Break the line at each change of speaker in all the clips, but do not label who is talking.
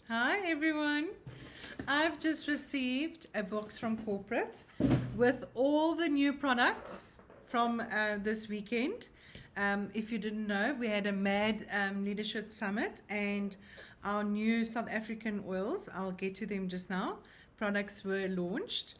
Hi everyone. I've just received a box from corporate with all the new products from this weekend. If you didn't know, we had a MAD Leadership Summit and our new South African oils, I'll get to them just now, products were launched.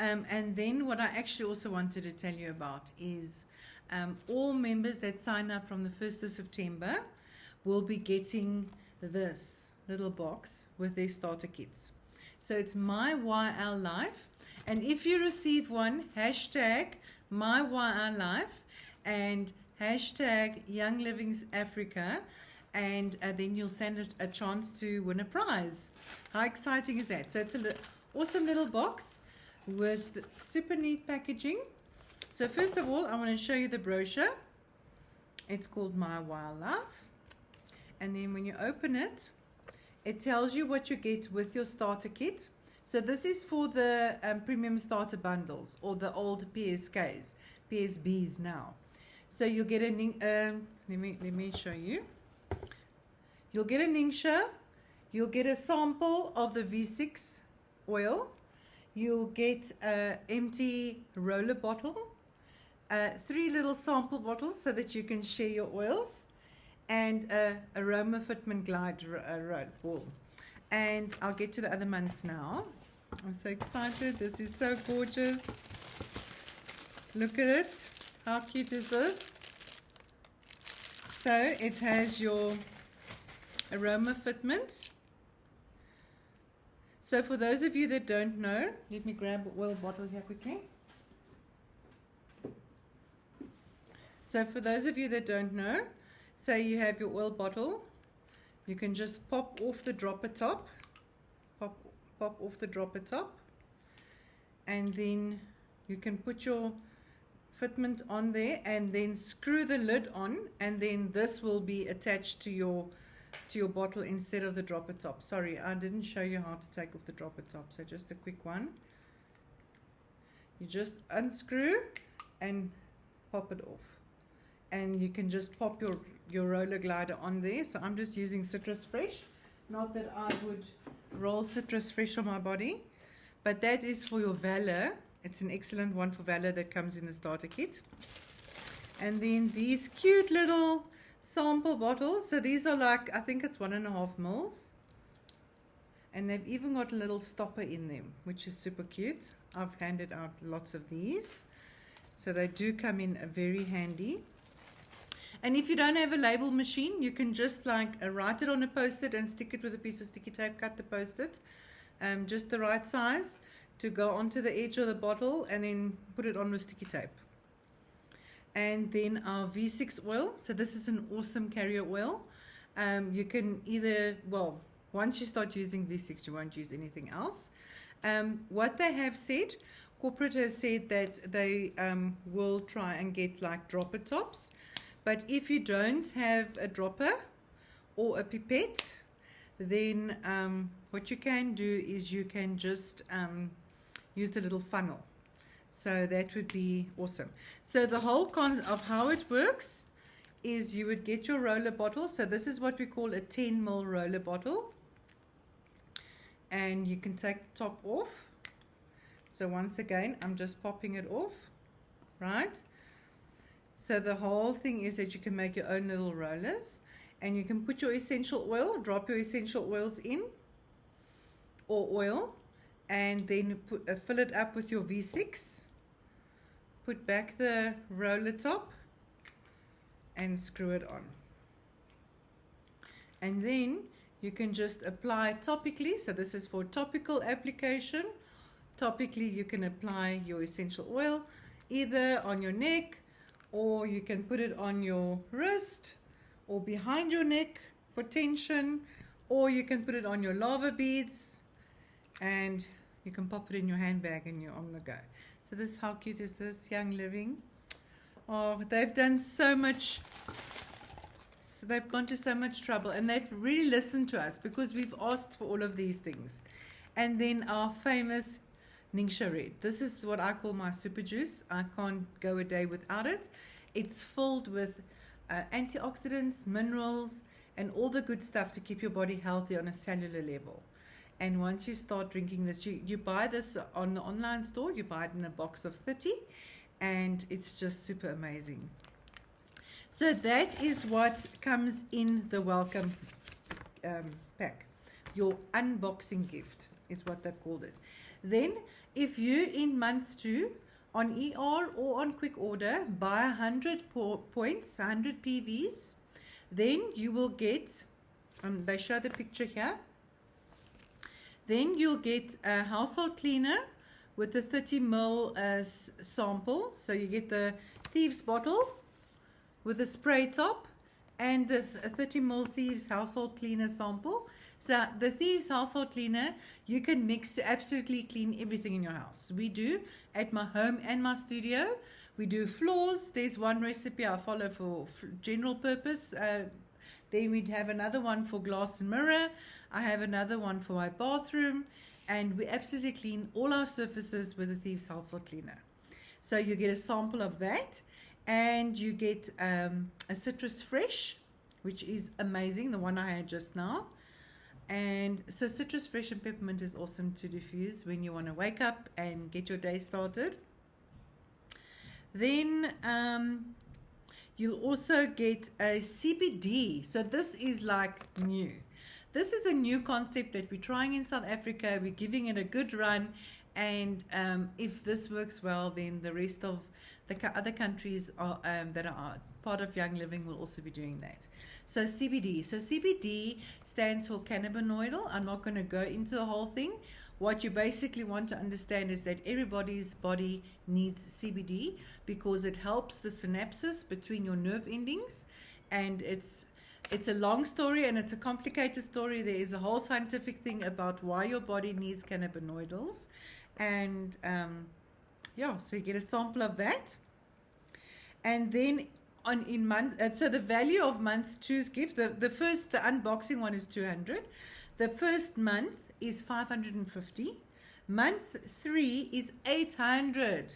And then what I actually also wanted to tell you about is all members that sign up from the 1st of September will be getting this little box with their starter kits. So it's my YL Life, and if you receive one, hashtag my YL Life and hashtag Young Livings Africa, and then you'll stand a chance to win a prize. How exciting is that? So it's an awesome little box with super neat packaging. So first of all, I want to show you the brochure. It's called My Wild Life. And then when you open it, it tells you what you get with your starter kit. So this is for the premium starter bundles or the old PSKs, PSBs now. So you'll get a let me show you. You'll get a Ningxia, you'll get a sample of the V6 oil, you'll get an empty roller bottle, 3 little sample bottles so that you can share your oils, and aroma fitment glide ball. And I'll get to the other months now. I'm so excited. This is so gorgeous. Look at it. How cute is this? So it has your aroma fitment. So for those of you that don't know, let me grab an oil bottle here quickly. So for those of you that don't know, say you have your oil bottle, you can just pop off the dropper top, pop off the dropper top, and then you can put your fitment on there and then screw the lid on, and then this will be attached to your bottle instead of the dropper top. Sorry, I didn't show you how to take off the dropper top, so just a quick one. You just unscrew and pop it off, and you can just pop your roller glider on there. So I'm just using Citrus Fresh, not that I would roll Citrus Fresh on my body, but that is for your Valor. It's an excellent one for Valor that comes in the starter kit. And then these cute little sample bottles. So these are like, I think it's 1.5 mils, and they've even got a little stopper in them, which is super cute. I've handed out lots of these, so they do come in very handy. And if you don't have a label machine, you can just like write it on a post-it and stick it with a piece of sticky tape, cut the post-it just the right size to go onto the edge of the bottle, and then put it on with sticky tape. And then our V6 oil. So this is an awesome carrier oil. You can either, well, once you start using V6, you won't use anything else. What they have said, corporate has said that they will try and get like dropper tops. But if you don't have a dropper or a pipette, then what you can do is you can just use a little funnel. So that would be awesome. So the whole concept of how it works is you would get your roller bottle. So this is what we call a 10 ml roller bottle. And you can take the top off. So once again, I'm just popping it off, right? So the whole thing is that you can make your own little rollers, and you can put your essential oil, drop your essential oils in, or oil, and then fill it up with your V6, put back the roller top, and screw it on. And then you can just apply topically. So this is for topical application. Topically, you can apply your essential oil either on your neck, or you can put it on your wrist or behind your neck for tension, or you can put it on your lava beads, and you can pop it in your handbag and you're on the go. So this, how cute is this? Young Living. Oh, they've done so much. So they've gone to so much trouble, and they've really listened to us because we've asked for all of these things. And then our famous Ningxia Red. This is what I call my super juice. I can't go a day without it. It's filled with antioxidants, minerals, and all the good stuff to keep your body healthy on a cellular level. And once you start drinking this, you buy this on the online store, you buy it in a box of 30, and it's just super amazing. So that is what comes in the welcome pack. Your unboxing gift is what they've called it. Then if you in month 2 on ER or on quick order buy 100 points, 100 PVs, then you will get, they show the picture here, then you'll get a household cleaner with a 30 ml sample. So you get the Thieves bottle with a spray top and the 30 ml Thieves household cleaner sample. So the Thieves household cleaner, you can mix to absolutely clean everything in your house. We do at my home and my studio. We do floors. There's one recipe I follow for general purpose. Then we'd have another one for glass and mirror. I have another one for my bathroom. And we absolutely clean all our surfaces with the Thieves household cleaner. So you get a sample of that. And you get a Citrus Fresh, which is amazing, the one I had just now. And so Citrus Fresh and Peppermint is awesome to diffuse when you want to wake up and get your day started. Then you'll also get a CBD. So this is like new. This is a new concept that we're trying in South Africa. We're giving it a good run. And if this works well, then the rest of the other countries are, that are part of Young Living will also be doing that. So CBD. So CBD stands for cannabinoidal. I'm not going to go into the whole thing. What you basically want to understand is that everybody's body needs CBD because it helps the synapses between your nerve endings. And it's a long story and it's a complicated story. There is a whole scientific thing about why your body needs cannabinoidals. And yeah, so you get a sample of that. And then so the value of month 2's gift, the unboxing one is 200. The first month is 550. Month 3 is 800.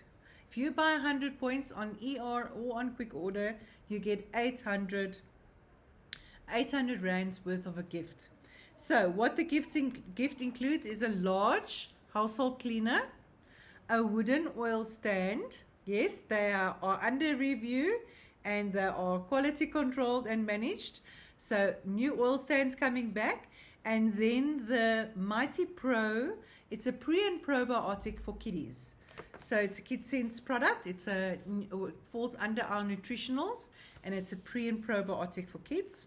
If you buy 100 points on ER or on quick order, you get 800 rands worth of a gift. So what the gift includes is a large household cleaner, a wooden oil stand. Yes, they are under review and they are quality controlled and managed. So new oil stands coming back. And then the Mighty Pro, it's a pre and probiotic for kiddies. So it's a KidScents product. It falls under our nutritionals and it's a pre and probiotic for kids.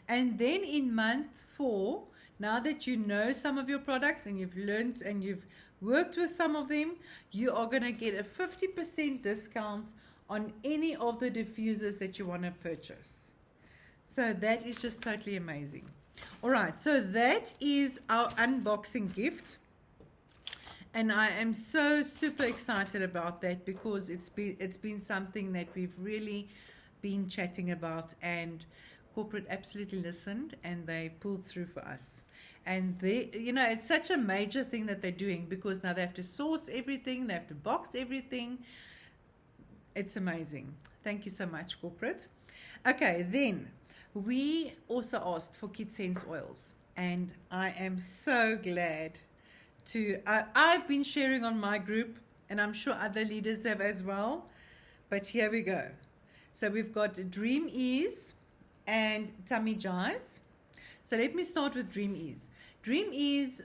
And then in month 4, now that you know some of your products and you've learned and you've worked with some of them, you are going to get a 50% discount on any of the diffusers that you want to purchase. So that is just totally amazing. All right, so that is our unboxing gift. And I am so super excited about that because it's been something that we've really been chatting about, and corporate absolutely listened and they pulled through for us. And it's such a major thing that they're doing because now they have to source everything, they have to box everything. It's amazing. Thank you so much, corporate. Okay, then we also asked for KidScents oils, and I am so glad to. I've been sharing on my group, and I'm sure other leaders have as well. But here we go. So we've got DreamEase and TummyGize. So let me start with DreamEase. DreamEase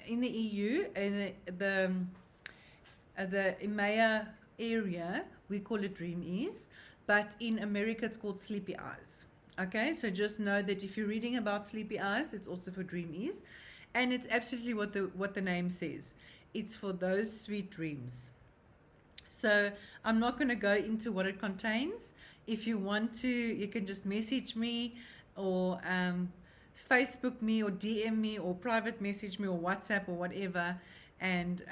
in the EU, in the EMEA area, we call it DreamEase, but in America it's called SleepyIze. Okay, so just know that if you're reading about SleepyIze, it's also for DreamEase, and it's absolutely what the name says. It's for those sweet dreams. So I'm not going to go into what it contains. If you want to, you can just message me or Facebook me or DM me or private message me or WhatsApp or whatever, and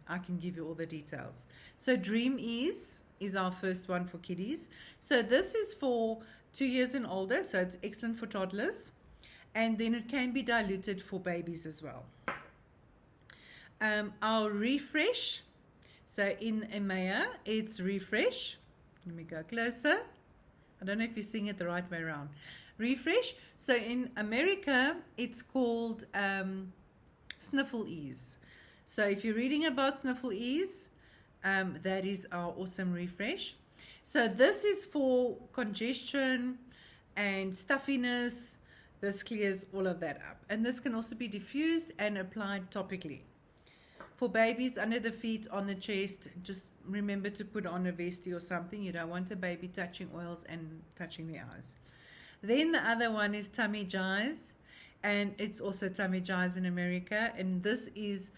I can give you all the details. So DreamEase is our first one for kiddies. So this is for 2 years and older, so it's excellent for toddlers, and then it can be diluted for babies as well. Our Refresh, so in EMEA it's Refresh. Let me go closer. I don't know if you're seeing it the right way around. refresh. So in America, it's called SniffelEase. So if you're reading about SniffelEase, that is our awesome refresh. So this is for congestion and stuffiness. This clears all of that up. And this can also be diffused and applied topically. For babies under the feet, on the chest, just remember to put on a vestie or something. You don't want a baby touching oils and touching the eyes. Then the other one is TummyGize, and it's also TummyGize in America. And this is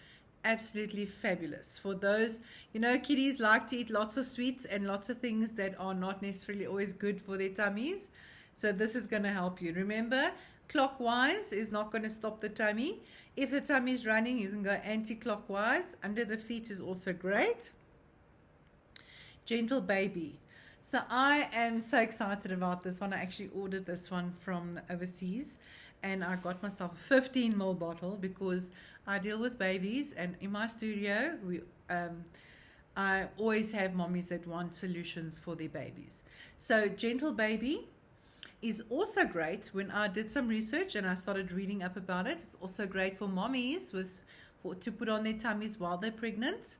absolutely fabulous for those, you know, kiddies like to eat lots of sweets and lots of things that are not necessarily always good for their tummies. So this is going to help you. Remember, clockwise is not going to stop the tummy. If the tummy is running, you can go anti-clockwise. Under the feet is also great. Gentle Baby. So I am so excited about this one. I actually ordered this one from overseas, and I got myself a 15 ml bottle because I deal with babies, and in my studio I always have mommies that want solutions for their babies. So Gentle Baby is also great. When I did some research and I started reading up about it, it's also great for mommies to put on their tummies while they're pregnant,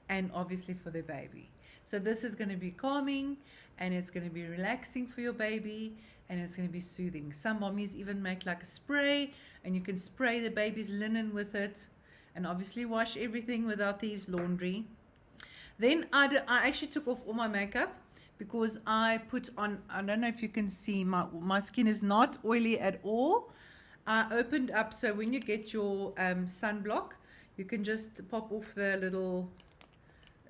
and obviously for their baby. So this is going to be calming, and it's going to be relaxing for your baby, and it's going to be soothing. Some mommies even make like a spray, and you can spray the baby's linen with it, and obviously wash everything with our thieves laundry. Then I actually took off all my makeup, because I put on, I don't know if you can see, my skin is not oily at all. I opened up, so when you get your sunblock, you can just pop off the little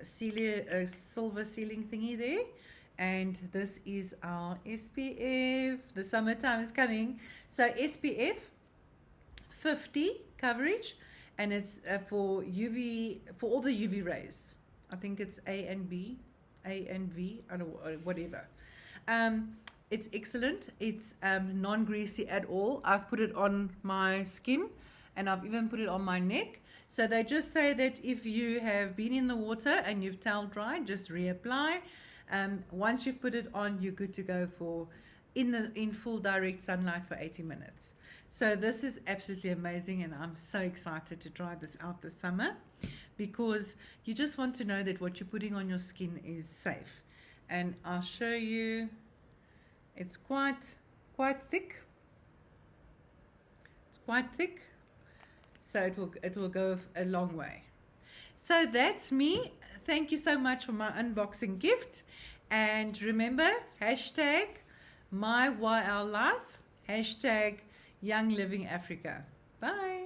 silver sealing thingy there. And this is our SPF. The summertime is coming. So SPF 50 coverage, and it's for UV, for all the UV rays. I think it's A and V, I don't know, whatever. It's excellent. It's non-greasy at all. I've put it on my skin, and I've even put it on my neck. So they just say that if you have been in the water and you've towel dried, just reapply. Once you've put it on, you're good to go for in full direct sunlight for 80 minutes. So this is absolutely amazing, and I'm so excited to try this out this summer, because you just want to know that what you're putting on your skin is safe. And I'll show you, it's quite thick. It's quite thick, so it will go a long way. So that's me. Thank you so much for my unboxing gift, and remember, hashtag #MyYLLife, hashtag Young Living Africa. Bye.